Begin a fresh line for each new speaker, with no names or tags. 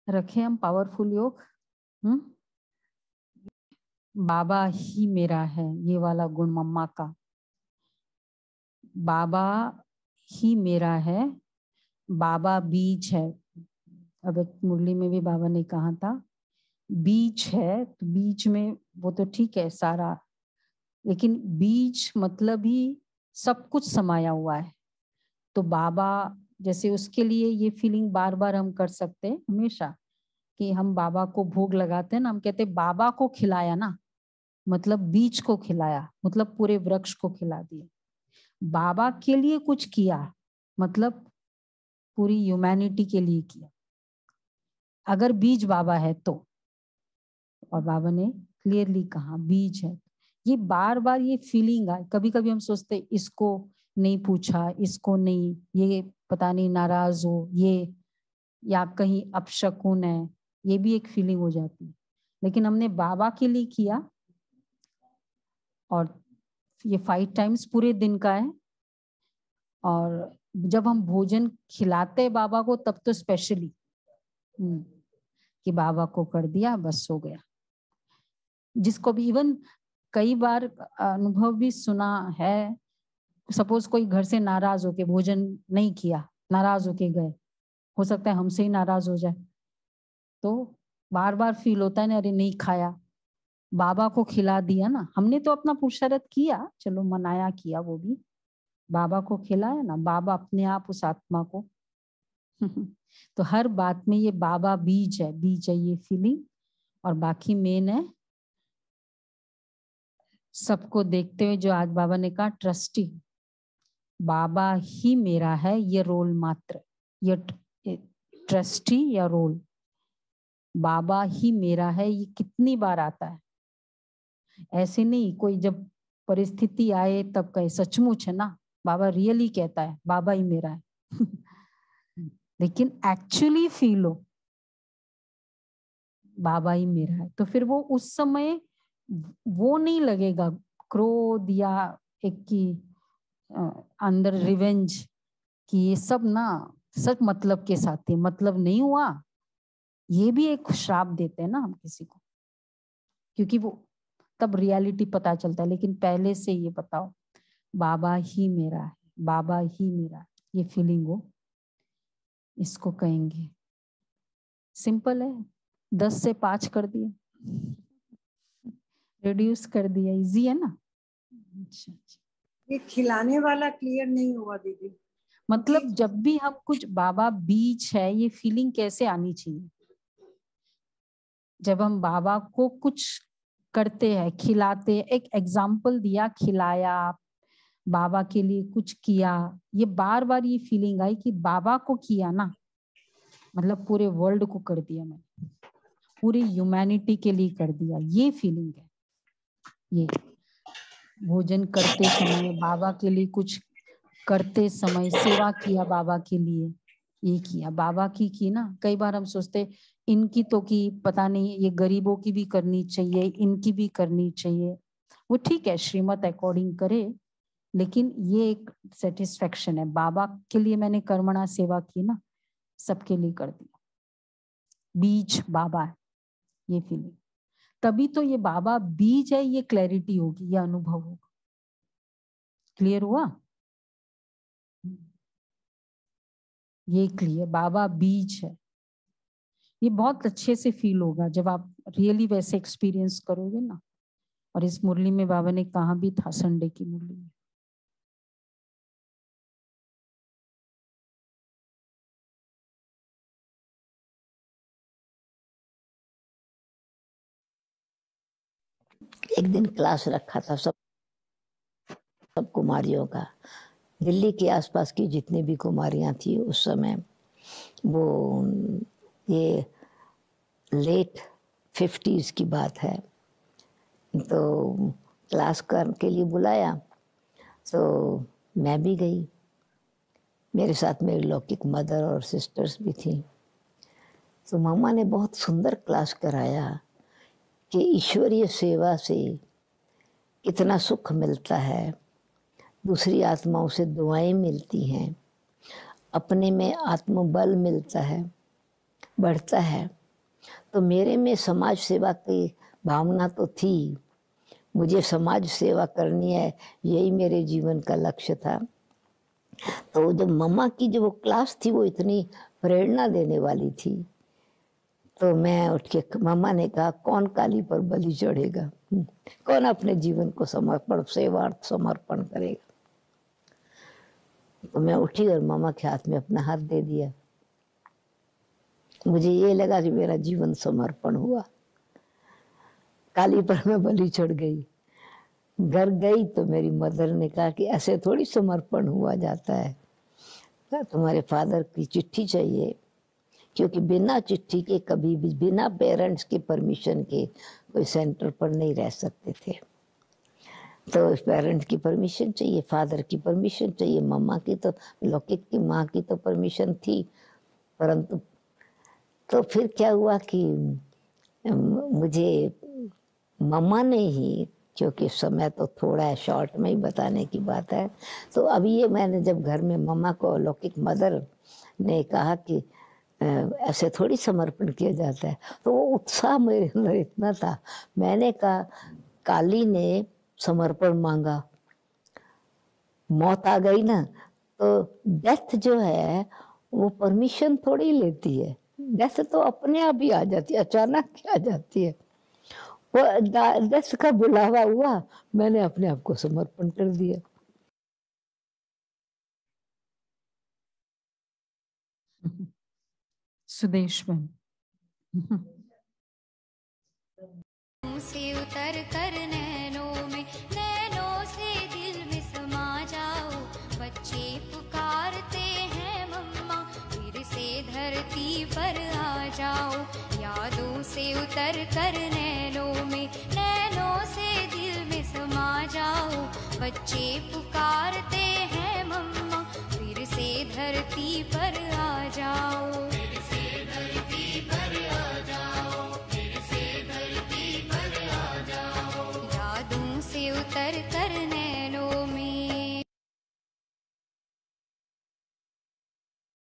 रखे हम पावरफुल योग। बाबा ही मेरा है, ये वाला गुण मम्मा का। बाबा ही मेरा है, बाबा बीज है। अब एक मुरली में भी बाबा ने कहा था बीज है, तो बीज में वो तो ठीक है सारा, लेकिन बीज मतलब ही सब कुछ समाया हुआ है। तो बाबा जैसे उसके लिए ये फीलिंग बार बार हम कर सकते हैं हमेशा कि हम बाबा को भोग लगाते हैं ना, हम कहते हैं बाबा को खिलाया ना, मतलब बीज को खिलाया, मतलब पूरे वृक्ष को खिला दिया। बाबा के लिए कुछ किया मतलब पूरी ह्यूमैनिटी के लिए किया, अगर बीज बाबा है तो। और बाबा ने क्लियरली कहा बीज है। ये बार बार ये फीलिंग आए। कभी कभी हम सोचते इसको नहीं पूछा, इसको नहीं, ये पता नहीं नाराज हो, ये या कहीं अपशकुन है, ये भी एक फीलिंग हो जाती है। लेकिन हमने बाबा के लिए किया और ये 5 टाइम्स पूरे दिन का है। और जब हम भोजन खिलाते बाबा को तब तो स्पेशली कि बाबा को कर दिया बस हो गया। जिसको भी इवन कई बार अनुभव भी सुना है, सपोज कोई घर से नाराज होके भोजन नहीं किया, नाराज होके गए, हो सकता है हमसे ही नाराज हो जाए, तो बार बार फील होता है ना, अरे नहीं खाया, बाबा को खिला दिया ना, हमने तो अपना पुरुषार्थ किया, चलो मनाया किया, वो भी बाबा को खिलाया ना, बाबा अपने आप उस आत्मा को तो हर बात में ये बाबा बीज है ये फीलिंग। और बाकी मेन है सबको देखते हुए जो आज बाबा ने कहा ट्रस्टी, बाबा ही मेरा है, ये रोल मात्र, ये ट्रस्टी या रोल बाबा ही मेरा है, ये कितनी बार आता है। ऐसे नहीं कोई जब परिस्थिति आए तब कहे सचमुच है ना, बाबा रियली कहता है बाबा ही मेरा है लेकिन एक्चुअली फील हो बाबा ही मेरा है, तो फिर वो उस समय वो नहीं लगेगा क्रोध या एक की अंदर रिवेंज कि ये सब ना सच मतलब के साथ ही मतलब नहीं हुआ। ये भी एक श्राप देते हैं ना हम किसी को, क्योंकि वो तब रियलिटी पता चलता है। लेकिन पहले से ये बताओ बाबा ही मेरा है, बाबा ही मेरा है, ये फीलिंग हो, इसको कहेंगे। सिंपल है, 10 से 5 कर दिया, रिड्यूस कर दिया, इजी है ना। अच्छा,
ये खिलाने वाला क्लियर नहीं हुआ दीदी।
मतलब जब भी हम कुछ बाबा बीज है, ये फीलिंग कैसे आनी चाहिए। जब हम बाबा को कुछ करते हैं, खिलाते हैं, एक एग्जाम्पल दिया, खिलाया, बाबा के लिए कुछ किया, ये बार बार ये फीलिंग आई कि बाबा को किया ना, मतलब पूरे वर्ल्ड को कर दिया मैंने, पूरी ह्यूमैनिटी के लिए कर दिया, ये फीलिंग है। ये भोजन करते समय बाबा के लिए कुछ करते समय सेवा किया, बाबा के लिए ये किया, बाबा की ना। कई बार हम सोचते इनकी तो की पता नहीं, ये गरीबों की भी करनी चाहिए, इनकी भी करनी चाहिए, वो ठीक है श्रीमत अकॉर्डिंग करे, लेकिन ये एक सेटिस्फेक्शन है बाबा के लिए मैंने कर्मणा सेवा की ना, सबके लिए कर दिया, बीज बाबा है, ये फीलिंग। तभी तो ये बाबा बीज है, ये क्लैरिटी होगी, ये अनुभव होगा। क्लियर हुआ? ये क्लियर, बाबा बीज है, ये बहुत अच्छे से फील होगा जब आप रियली वैसे एक्सपीरियंस करोगे ना। और इस मुरली में बाबा ने कहा भी था, संडे की मुरली में,
एक दिन क्लास रखा था सब कुमारियों का, दिल्ली के आसपास की जितनी भी कुमारियां थी उस समय, वो ये लेट 50s की बात है, तो क्लास के लिए बुलाया, तो मैं भी गई, मेरे साथ मेरी लौकिक मदर और सिस्टर्स भी थी। तो मम्मा ने बहुत सुंदर क्लास कराया कि ईश्वरीय सेवा से कितना सुख मिलता है, दूसरी आत्माओं से दुआएं मिलती हैं, अपने में आत्मबल मिलता है, बढ़ता है, तो मेरे में समाज सेवा की भावना तो थी, मुझे समाज सेवा करनी है, यही मेरे जीवन का लक्ष्य था। तो जब मम्मा की जो वो क्लास थी वो इतनी प्रेरणा देने वाली थी, तो मैं उठ के, मम्मा ने कहा कौन काली पर बलि चढ़ेगा, कौन अपने जीवन को समर्पण सेवार्थ समर्पण करेगा। तो मैं उठी और मम्मा के हाथ में अपना हाथ दे दिया। मुझे ये लगा कि मेरा जीवन समर्पण हुआ। काली पर मैं बलि चढ़ गई। घर गई तो मेरी मदर ने कहा कि ऐसे थोड़ी समर्पण हुआ जाता है, तुम्हारे फादर की चिट्ठी चाहिए, क्योंकि बिना चिट्ठी के कभी भी बिना पेरेंट्स के परमिशन के कोई सेंटर पर नहीं रह सकते थे। तो पेरेंट्स की परमिशन चाहिए, फादर की परमिशन चाहिए, मम्मा की तो लौकिक की माँ की तो परमिशन थी, परंतु तो फिर क्या हुआ कि मुझे मम्मा ने ही, क्योंकि समय तो थोड़ा है, शॉर्ट में ही बताने की बात है, तो अभी ये मैंने जब घर में मम्मा को लौकिक मदर ने कहा कि ऐसे थोड़ी समर्पण किया जाता है, तो वो उत्साह मेरे अंदर इतना था। मैंने कहा काली ने समर्पण मांगा, मौत आ गई ना, तो डेथ जो है वो परमिशन थोड़ी लेती है, डेथ तो अपने आप ही आ जाती है, अचानक आ जाती है। वो डेथ का बुलावा हुआ, मैंने अपने आप को समर्पण कर दिया।
सुदेश बहन।
से उतर कर नैनों से दिल में समा जाओ, बच्चे पुकारते हैं मम्मा, फिर से धरती पर आ जाओ। यादों से उतर कर नैनों से दिल में समा जाओ, बच्चे पुकारते हैं मम्मा, फिर से धरती पर आ जाओ।